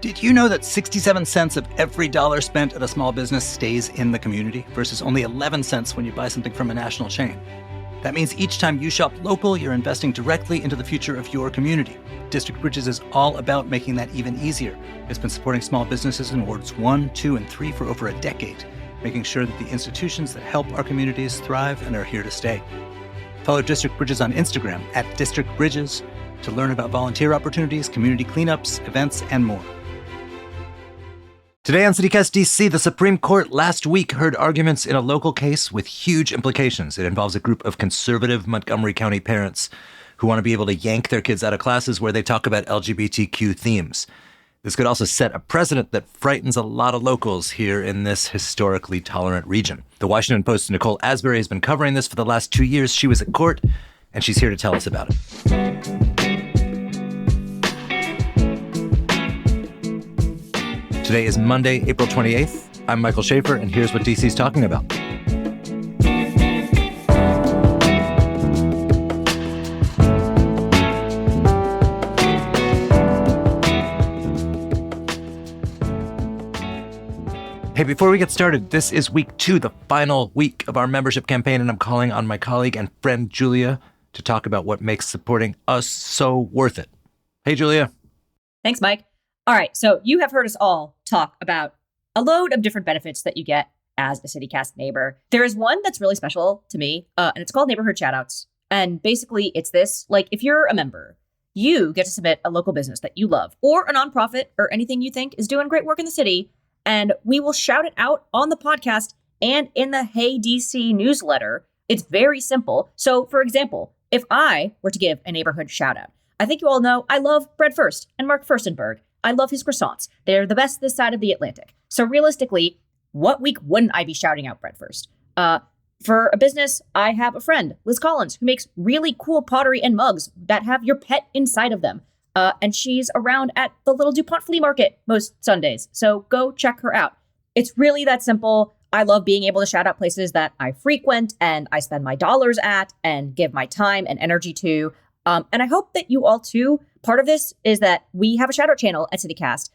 Did you know that 67 cents of every dollar spent at a small business stays in the community versus only 11 cents when you buy something from a national chain? That means each time you shop local, you're investing directly into the future of your community. District Bridges is all about making that even easier. It's been supporting small businesses in Wards 1, 2, and 3 for over a decade, making sure that the institutions that help our communities thrive and are here to stay. Follow District Bridges on Instagram at District Bridges to learn about volunteer opportunities, community cleanups, events, and more. Today on CityCast DC, the Supreme Court last week heard arguments in a local case with huge implications. It involves a group of conservative Montgomery County parents who want to be able to yank their kids out of classes where they talk about LGBTQ themes. This could also set a precedent that frightens a lot of locals here in this historically tolerant region. The Washington Post's Nicole Asbury has been covering this for the last 2 years. She was at court, and she's here to tell us about it. Today is Monday, April 28th. I'm Michael Schaefer, and here's what DC's talking about. Hey, before we get started, this is week 2, the final week of our membership campaign, and I'm calling on my colleague and friend Julia to talk about what makes supporting us so worth it. Hey, Julia. Thanks, Mike. All right, so you have heard us all talk about a load of different benefits that you get as a CityCast neighbor. There is one that's really special to me, and it's called Neighborhood Shoutouts. And basically, it's this. Like, if you're a member, you get to submit a local business that you love, or a nonprofit, or anything you think is doing great work in the city, and we will shout it out on the podcast and in the Hey DC newsletter. It's very simple. So, for example, if I were to give a neighborhood shout out, I think you all know I love Bread First and Mark Furstenberg. I love his croissants. They're the best this side of the Atlantic. So realistically, what week wouldn't I be shouting out Bread First? For a business, I have a friend, Liz Collins, who makes really cool pottery and mugs that have your pet inside of them. And she's around at the Little DuPont Flea Market most Sundays. So go check her out. It's really that simple. I love being able to shout out places that I frequent and I spend my dollars at and give my time and energy to. And I hope that you all too. Part of this is that we have a shout out channel at CityCast.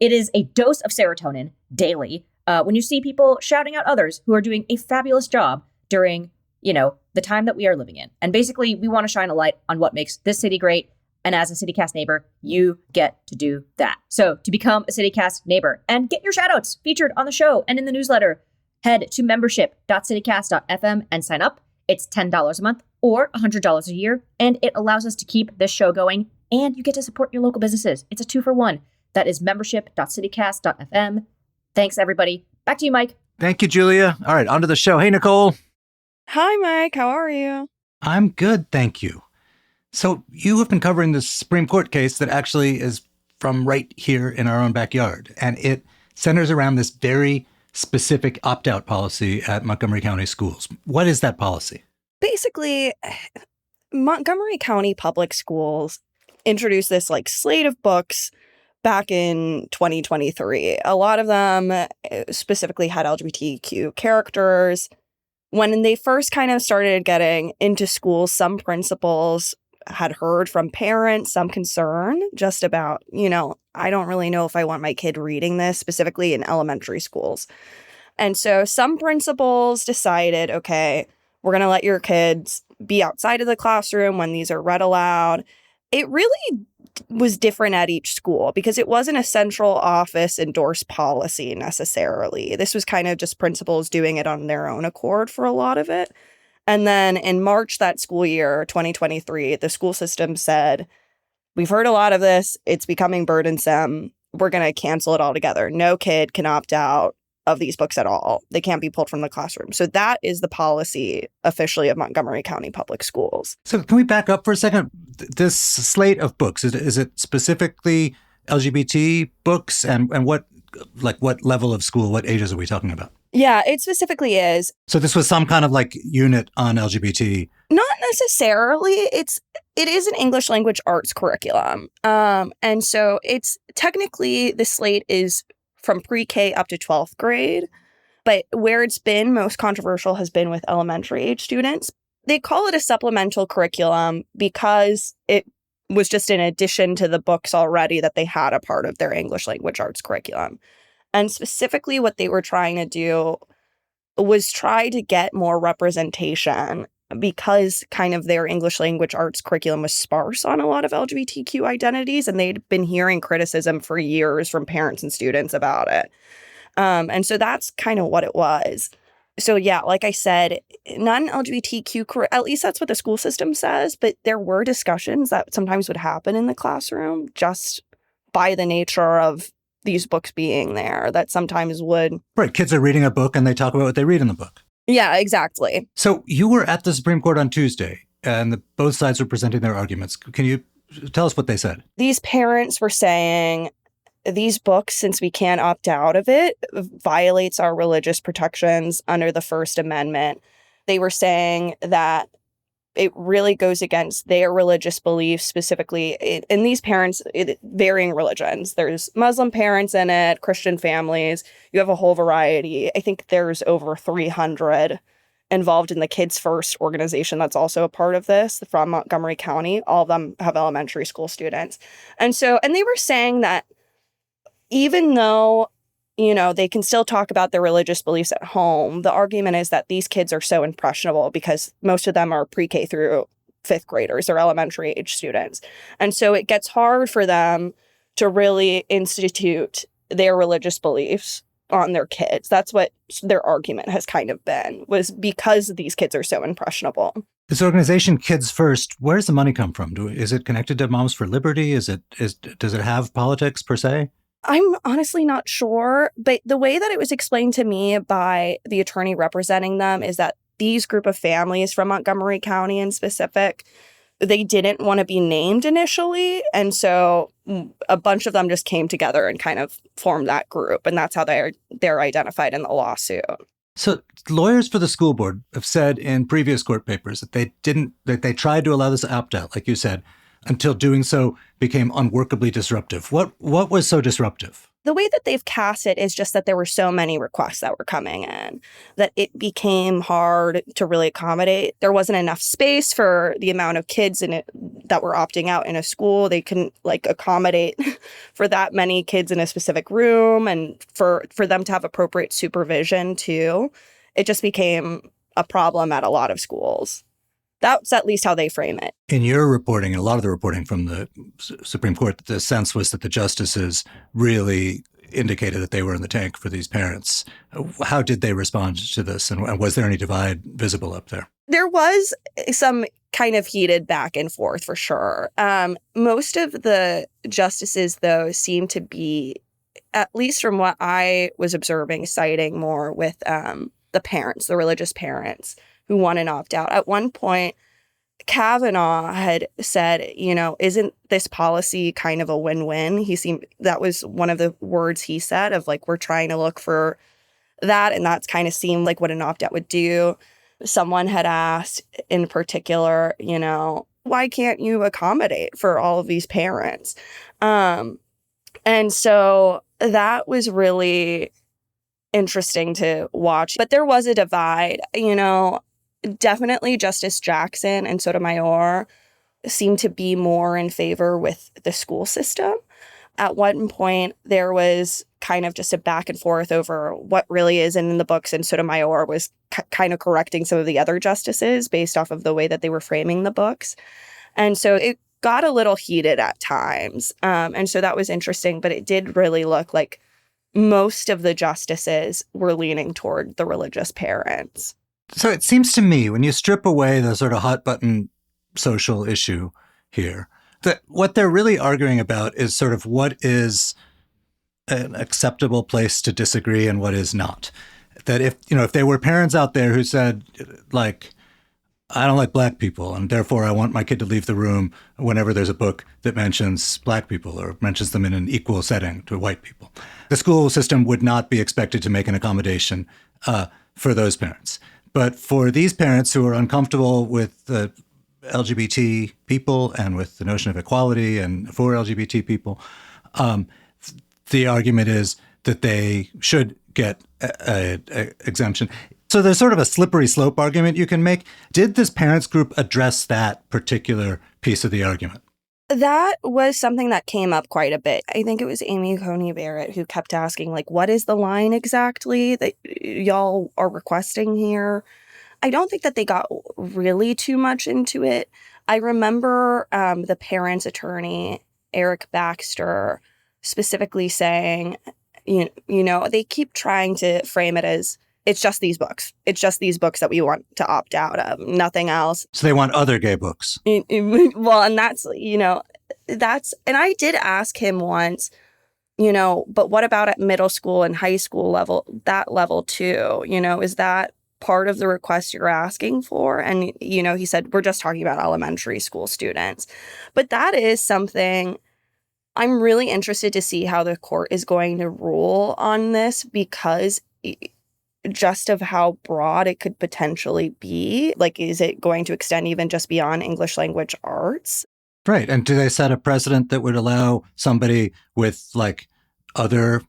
It is a dose of serotonin daily when you see people shouting out others who are doing a fabulous job during, the time that we are living in. And basically, we want to shine a light on what makes this city great. And as a CityCast neighbor, you get to do that. So to become a CityCast neighbor and get your shout outs featured on the show and in the newsletter, head to membership.citycast.fm and sign up. It's $10 a month or $100 a year, and it allows us to keep this show going, and you get to support your local businesses. It's a 2-for-1. That is membership.citycast.fm. Thanks, everybody. Back to you, Mike. Thank you, Julia. All right, on to the show. Hey, Nicole. Hi, Mike. How are you? I'm good, thank you. So you have been covering this Supreme Court case that actually is from right here in our own backyard, and it centers around this very specific opt-out policy at Montgomery County schools. What is that policy? Basically, Montgomery County Public Schools introduced this slate of books back in 2023. A lot of them specifically had LGBTQ characters. When they first kind of started getting into schools, some principals had heard from parents some concern just about, I don't really know if I want my kid reading this, specifically in elementary schools. And so some principals decided, okay, we're going to let your kids be outside of the classroom when these are read aloud. It really was different at each school because it wasn't a central office endorsed policy necessarily. This was kind of just principals doing it on their own accord for a lot of it. And then in March that school year, 2023, the school system said, we've heard a lot of this. It's becoming burdensome. We're going to cancel it altogether. No kid can opt out of these books at all. They can't be pulled from the classroom. So that is the policy officially of Montgomery County Public Schools. So can we back up for a second? This slate of books, is it specifically LGBT books? And what level of school, what ages are we talking about? Yeah, it specifically is. So this was some kind of unit on LGBT? Not necessarily. It is an English language arts curriculum. And so it's technically the slate is from pre-K up to 12th grade. But where it's been most controversial has been with elementary age students. They call it a supplemental curriculum because it was just in addition to the books already that they had a part of their English language arts curriculum. And specifically what they were trying to do was try to get more representation because kind of their English language arts curriculum was sparse on a lot of LGBTQ identities, and they'd been hearing criticism for years from parents and students about it. And so that's kind of what it was. So yeah, like I said, non-LGBTQ, at least that's what the school system says, but there were discussions that sometimes would happen in the classroom just by the nature of these books being there that sometimes would. Right. Kids are reading a book and they talk about what they read in the book. Yeah, exactly. So you were at the Supreme Court on Tuesday and both sides were presenting their arguments. Can you tell us what they said? These parents were saying these books, since we can't opt out of it, violates our religious protections under the First Amendment. They were saying that it really goes against their religious beliefs, specifically. And these parents, varying religions. There's Muslim parents in it, Christian families. You have a whole variety. I think there's over 300 involved in the Kids First organization that's also a part of this from Montgomery County. All of them have elementary school students. And they were saying that even though, they can still talk about their religious beliefs at home, the argument is that these kids are so impressionable because most of them are pre-K through fifth graders or elementary age students. And so it gets hard for them to really institute their religious beliefs on their kids. That's what their argument has kind of been, was because these kids are so impressionable. This organization, Kids First, where does the money come from? Is it connected to Moms for Liberty? Does it have politics per se? I'm honestly not sure, but the way that it was explained to me by the attorney representing them is that these group of families from Montgomery County in specific, they didn't want to be named initially. And so a bunch of them just came together and kind of formed that group. And that's how they're identified in the lawsuit. So lawyers for the school board have said in previous court papers that they tried to allow this opt-out, like you said, until doing so became unworkably disruptive. What was so disruptive? The way that they've cast it is just that there were so many requests that were coming in that it became hard to really accommodate. There wasn't enough space for the amount of kids in it that were opting out in a school. They couldn't accommodate for that many kids in a specific room, and for them to have appropriate supervision too. It just became a problem at a lot of schools. That's at least how they frame it. In your reporting, and a lot of the reporting from the Supreme Court, the sense was that the justices really indicated that they were in the tank for these parents. How did they respond to this? And was there any divide visible up there? There was some kind of heated back and forth for sure. Most of the justices, though, seem to be, at least from what I was observing, siding more with the parents, the religious parents, who want an opt-out. At one point, Kavanaugh had said, isn't this policy kind of a win-win? That was one of the words he said of we're trying to look for that. And that's kind of seemed like what an opt-out would do. Someone had asked in particular, why can't you accommodate for all of these parents? And so that was really interesting to watch. But there was a divide, Definitely Justice Jackson and Sotomayor seemed to be more in favor with the school system. At one point, there was kind of just a back and forth over what really is in the books, and Sotomayor was kind of correcting some of the other justices based off of the way that they were framing the books. And so it got a little heated at times. And so that was interesting, but it did really look like most of the justices were leaning toward the religious parents. So it seems to me, when you strip away the sort of hot button social issue here, that what they're really arguing about is sort of what is an acceptable place to disagree and what is not. That if there were parents out there who said, I don't like black people, and therefore I want my kid to leave the room whenever there's a book that mentions black people or mentions them in an equal setting to white people, the school system would not be expected to make an accommodation for those parents. But for these parents who are uncomfortable with the LGBT people and with the notion of equality and for LGBT people, the argument is that they should get an exemption. So there's sort of a slippery slope argument you can make. Did this parents group address that particular piece of the argument? That was something that came up quite a bit. I think it was Amy Coney Barrett who kept asking, like, what is the line exactly that y'all are requesting here? I don't think that they got really too much into it. I remember the parents' attorney, Eric Baxter, specifically saying, they keep trying to frame it as, it's just these books. It's just these books that we want to opt out of, nothing else. So they want other gay books. Well, and and I did ask him once, but what about at middle school and high school level, that level too? Is that part of the request you're asking for? And, he said, we're just talking about elementary school students. But that is something I'm really interested to see how the court is going to rule on this, because just of how broad it could potentially be. Like, is it going to extend even just beyond English language arts? Right. And do they set a precedent that would allow somebody with like other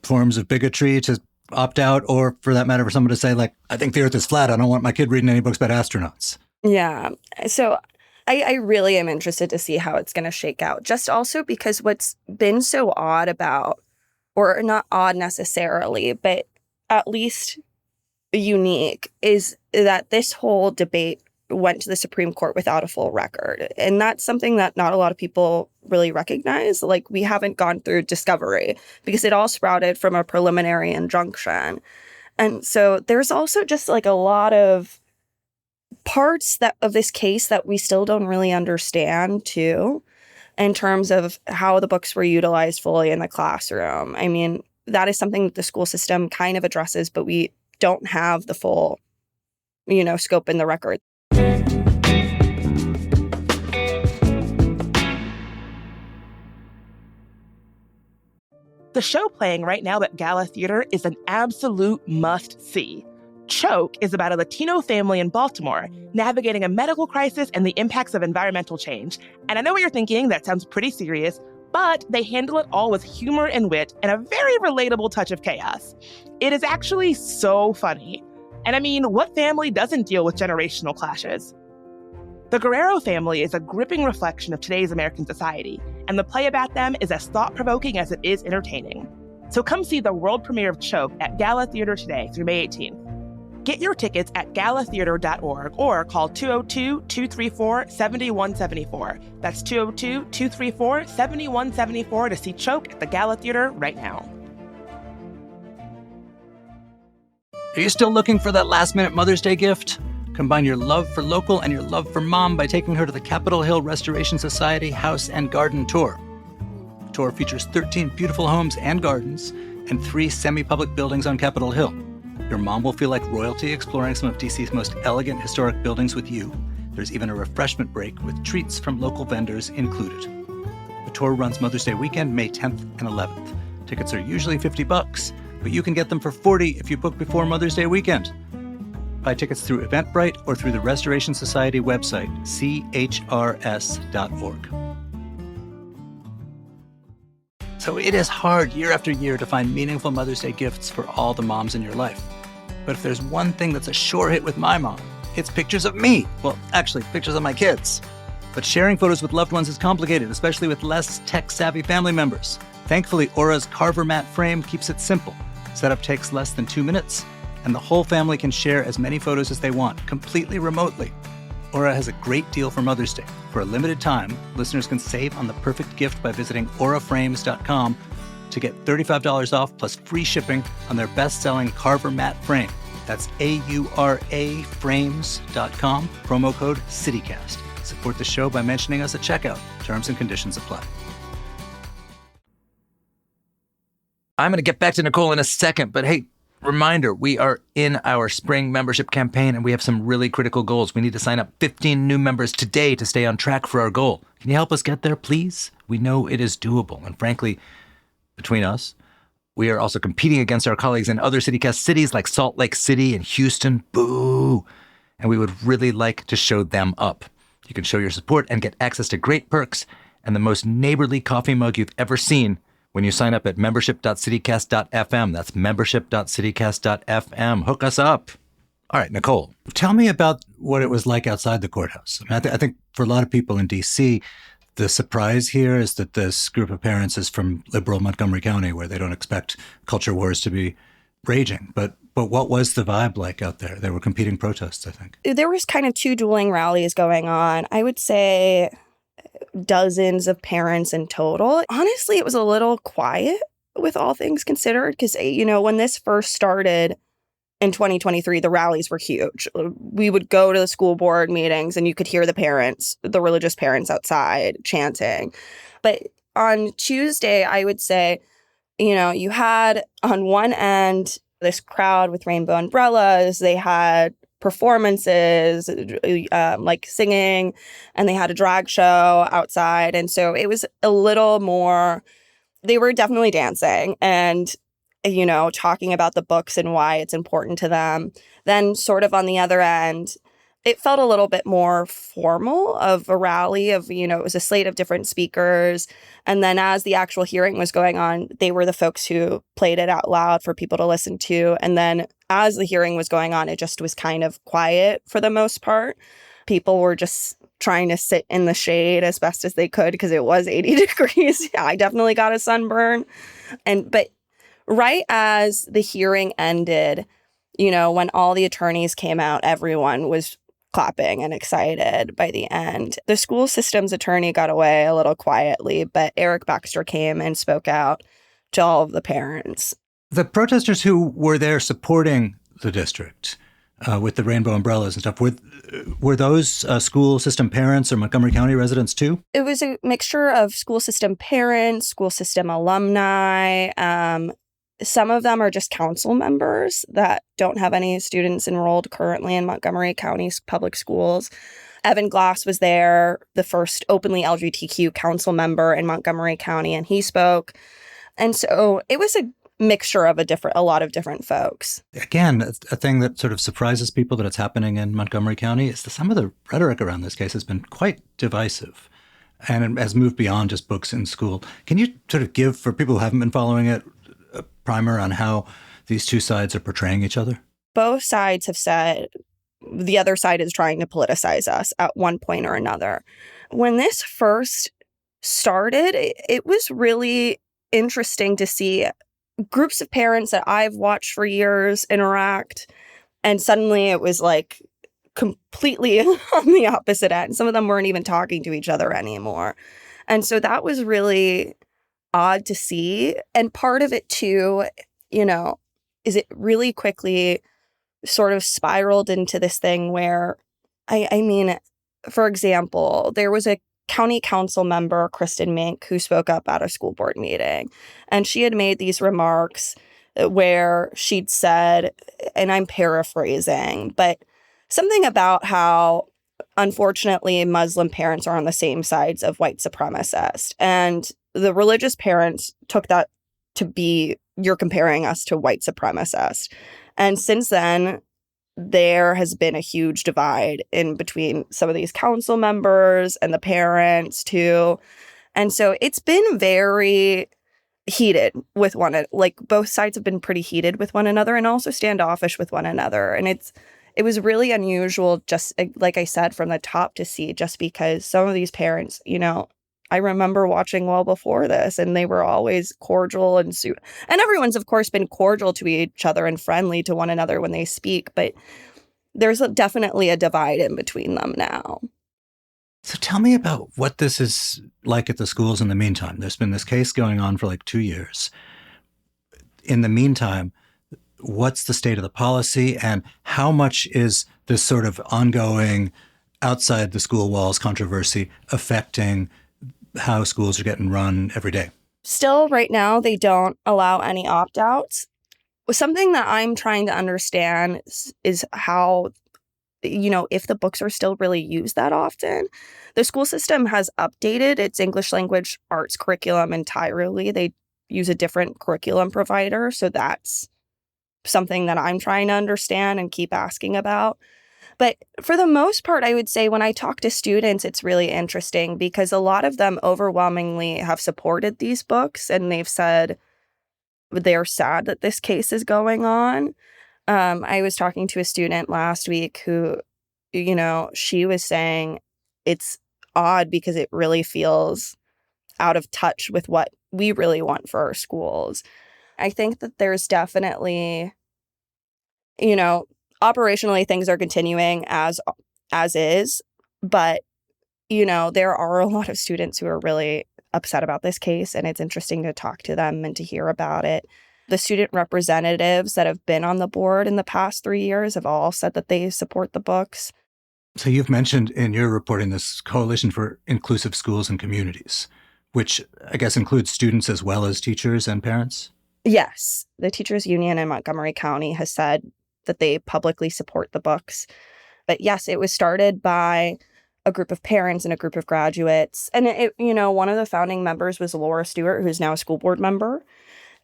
forms of bigotry to opt out, or for that matter, for someone to say, like, I think the earth is flat. I don't want my kid reading any books about astronauts. Yeah. So I really am interested to see how it's going to shake out. Just also because what's been so odd about, or not odd necessarily, but at least unique, is that this whole debate went to the Supreme Court without a full record. And that's something that not a lot of people really recognize. Like, we haven't gone through discovery because it all sprouted from a preliminary injunction. And so there's also just like a lot of parts of this case that we still don't really understand too, in terms of how the books were utilized fully in the classroom. I mean, that is something that the school system kind of addresses, but we don't have the full, scope in the record. The show playing right now at Gala Theater is an absolute must-see. Choke is about a Latino family in Baltimore navigating a medical crisis and the impacts of environmental change. And I know what you're thinking, that sounds pretty serious, but they handle it all with humor and wit and a very relatable touch of chaos. It is actually so funny. And I mean, what family doesn't deal with generational clashes? The Guerrero family is a gripping reflection of today's American society, and the play about them is as thought-provoking as it is entertaining. So come see the world premiere of Choke at Gala Theater today through May 18th. Get your tickets at galatheater.org or call 202-234-7174. That's 202-234-7174 to see Choke at the Gala Theater right now. Are you still looking for that last-minute Mother's Day gift? Combine your love for local and your love for mom by taking her to the Capitol Hill Restoration Society House and Garden Tour. The tour features 13 beautiful homes and gardens and 3 semi-public buildings on Capitol Hill. Your mom will feel like royalty exploring some of DC's most elegant historic buildings with you. There's even a refreshment break with treats from local vendors included. The tour runs Mother's Day weekend, May 10th and 11th. Tickets are usually $50, but you can get them for $40 if you book before Mother's Day weekend. Buy tickets through Eventbrite or through the Restoration Society website, chrs.org. So it is hard year after year to find meaningful Mother's Day gifts for all the moms in your life. But if there's one thing that's a sure hit with my mom, it's pictures of me. Well, actually, pictures of my kids. But sharing photos with loved ones is complicated, especially with less tech-savvy family members. Thankfully, Aura's Carver Matte Frame keeps it simple. Setup takes less than 2 minutes, and the whole family can share as many photos as they want, completely remotely. Aura has a great deal for Mother's Day. For a limited time, listeners can save on the perfect gift by visiting auraframes.com to get $35 off plus free shipping on their best-selling Carver Matte Frame. That's AURA frames.com, promo code CityCast. Support the show by mentioning us at checkout. Terms and conditions apply. I'm going to get back to Nicole in a second, but hey, reminder, we are in our spring membership campaign and we have some really critical goals. We need to sign up 15 new members today to stay on track for our goal. Can you help us get there, please? We know it is doable. And frankly, between us, we are also competing against our colleagues in other CityCast cities like Salt Lake City and Houston. Boo! And we would really like to show them up. You can show your support and get access to great perks and the most neighborly coffee mug you've ever seen when you sign up at membership.citycast.fm. That's membership.citycast.fm. Hook us up. All right, Nicole, tell me about what it was like outside the courthouse. I mean, I think for a lot of people in D.C., the surprise here is that this group of parents is from liberal Montgomery County, where they don't expect culture wars to be raging. But what was the vibe like out there? There were competing protests, I think. There was kind of two dueling rallies going on. I would say dozens of parents in total. Honestly, it was a little quiet with all things considered because, when this first started in 2023, the rallies were huge. We would go to the school board meetings and you could hear the parents, the religious parents outside chanting. But on Tuesday, I would say, you had on one end this crowd with rainbow umbrellas. They had performances, like singing, and they had a drag show outside. And so it was a little more, they were definitely dancing and, talking about the books and why it's important to them. Then sort of on the other end, it felt a little bit more formal of a rally of, it was a slate of different speakers. And then as the actual hearing was going on, they were the folks who played it out loud for people to listen to. And then as the hearing was going on, it just was kind of quiet for the most part. People were just trying to sit in the shade as best as they could because it was 80 degrees. I definitely got a sunburn. But right as the hearing ended, when all the attorneys came out, everyone was clapping and excited by the end. The school system's attorney got away a little quietly, but Eric Baxter came and spoke out to all of the parents. The protesters who were there supporting the district with the rainbow umbrellas and stuff, were those school system parents or Montgomery County residents too? It was a mixture of school system parents, school system alumni. Some of them are just council members that don't have any students enrolled currently in Montgomery County's public schools. Evan Glass was there, the first openly LGBTQ council member in Montgomery County, and he spoke. And so it was a mixture of a lot of different folks. Again, a thing that sort of surprises people that it's happening in Montgomery County is that some of the rhetoric around this case has been quite divisive and has moved beyond just books in school. Can you sort of give, for people who haven't been following it, a primer on how these two sides are portraying each other? Both sides have said the other side is trying to politicize us at one point or another. When this first started, it was really interesting to see groups of parents that I've watched for years interact, and suddenly it was like completely on the opposite end. Some of them weren't even talking to each other anymore. And so that was really odd to see. And part of it too, is it really quickly sort of spiraled into this thing where, I mean, for example, there was a county council member, Kristen Mink, who spoke up at a school board meeting. And she had made these remarks where she'd said, and I'm paraphrasing, but something about how, unfortunately, Muslim parents are on the same sides of white supremacists. And the religious parents took that to be, you're comparing us to white supremacists. And since then, there has been a huge divide in between some of these council members and the parents too. And so it's been very heated with one, like both sides have been pretty heated with one another and also standoffish with one another. And it was really unusual, just like I said, from the top to see, just because some of these parents, I remember watching well before this, and they were always cordial and everyone's, of course, been cordial to each other and friendly to one another when they speak. But there's definitely a divide in between them now. So tell me about what this is like at the schools in the meantime. There's been this case going on for like 2 years. In the meantime, what's the state of the policy, and how much is this sort of ongoing outside the school walls controversy affecting how schools are getting run every day? Still, right now, they don't allow any opt-outs. Something that I'm trying to understand is how, if the books are still really used that often. The school system has updated its English language arts curriculum entirely. They use a different curriculum provider. So that's something that I'm trying to understand and keep asking about. But for the most part, I would say when I talk to students, it's really interesting because a lot of them overwhelmingly have supported these books, and they've said they're sad that this case is going on. I was talking to a student last week who, she was saying it's odd because it really feels out of touch with what we really want for our schools. I think that there's definitely, operationally things are continuing as is, but, there are a lot of students who are really upset about this case, and it's interesting to talk to them and to hear about it. The student representatives that have been on the board in the past 3 years have all said that they support the books. So you've mentioned in your reporting this Coalition for Inclusive Schools and Communities, which I guess includes students as well as teachers and parents? Yes. The teachers union in Montgomery County has said that they publicly support the books. But yes, it was started by a group of parents and a group of graduates. And one of the founding members was Laura Stewart, who's now a school board member.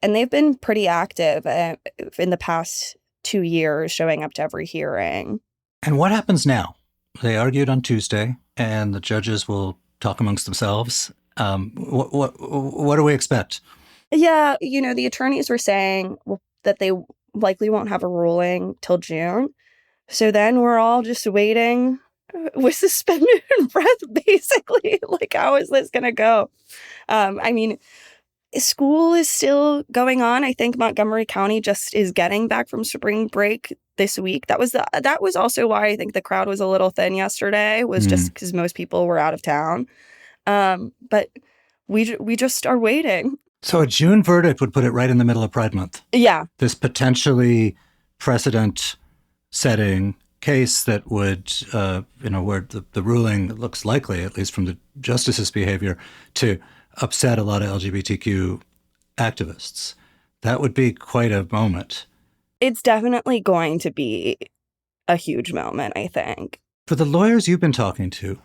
And they've been pretty active in the past 2 years, showing up to every hearing. And what happens now? They argued on Tuesday, and the judges will talk amongst themselves. What do we expect? Yeah, the attorneys were saying that they likely won't have a ruling till June. So then we're all just waiting with suspended breath, basically. Like, how is this going to go? School is still going on. I think Montgomery County just is getting back from spring break this week. That was also why I think the crowd was a little thin yesterday, was just because most people were out of town. But we just are waiting. So a June verdict would put it right in the middle of Pride Month. Yeah. This potentially precedent-setting case that would, where the ruling looks likely, at least from the justice's behavior, to upset a lot of LGBTQ activists. That would be quite a moment. It's definitely going to be a huge moment, I think. For the lawyers you've been talking to,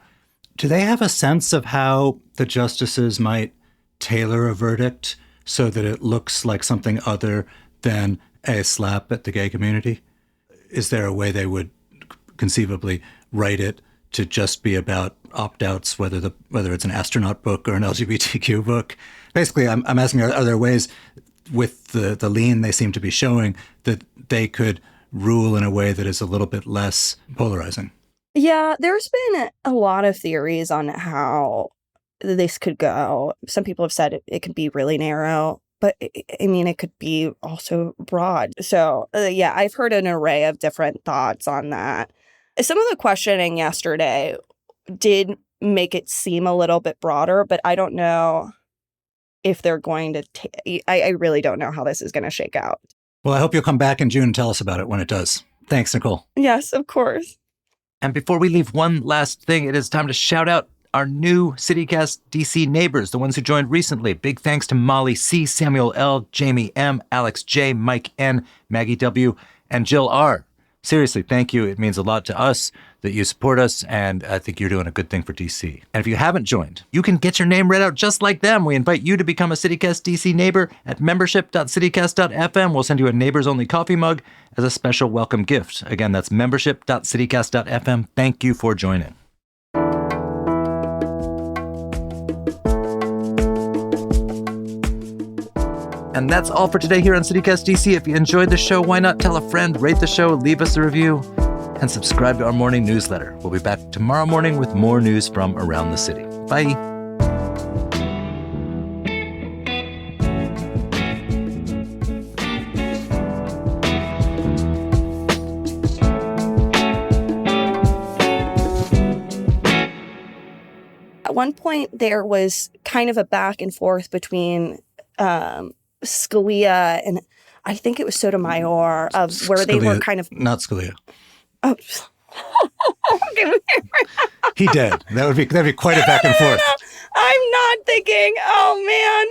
do they have a sense of how the justices might tailor a verdict so that it looks like something other than a slap at the gay community? Is there a way they would conceivably write it to just be about opt-outs, whether it's an astronaut book or an LGBTQ book? Basically, I'm asking, are there ways with the lean they seem to be showing that they could rule in a way that is a little bit less polarizing? Yeah, there's been a lot of theories on how this could go. Some people have said it could be really narrow, but it could be also broad. So I've heard an array of different thoughts on that. Some of the questioning yesterday did make it seem a little bit broader, but I don't know if they're going to I really don't know how this is going to shake out. Well, I hope you'll come back in June and tell us about it when it does. Thanks, Nicole. Yes, of course. And before we leave, one last thing. It is time to shout out our new CityCast DC neighbors, the ones who joined recently. Big thanks to Molly C., Samuel L., Jamie M., Alex J., Mike N., Maggie W., and Jill R. Seriously, thank you. It means a lot to us that you support us, and I think you're doing a good thing for DC. And if you haven't joined, you can get your name read out just like them. We invite you to become a CityCast DC neighbor at membership.citycast.fm. We'll send you a neighbors-only coffee mug as a special welcome gift. Again, that's membership.citycast.fm. Thank you for joining. And that's all for today here on CityCast DC. If you enjoyed the show, why not tell a friend, rate the show, leave us a review, and subscribe to our morning newsletter. We'll be back tomorrow morning with more news from around the city. Bye. At one point, there was kind of a back and forth between Scalia and I think it was Sotomayor of where Scalia, they were kind of not Scalia. Oh, he did. That'd be quite a back and forth. I'm not thinking. Oh man.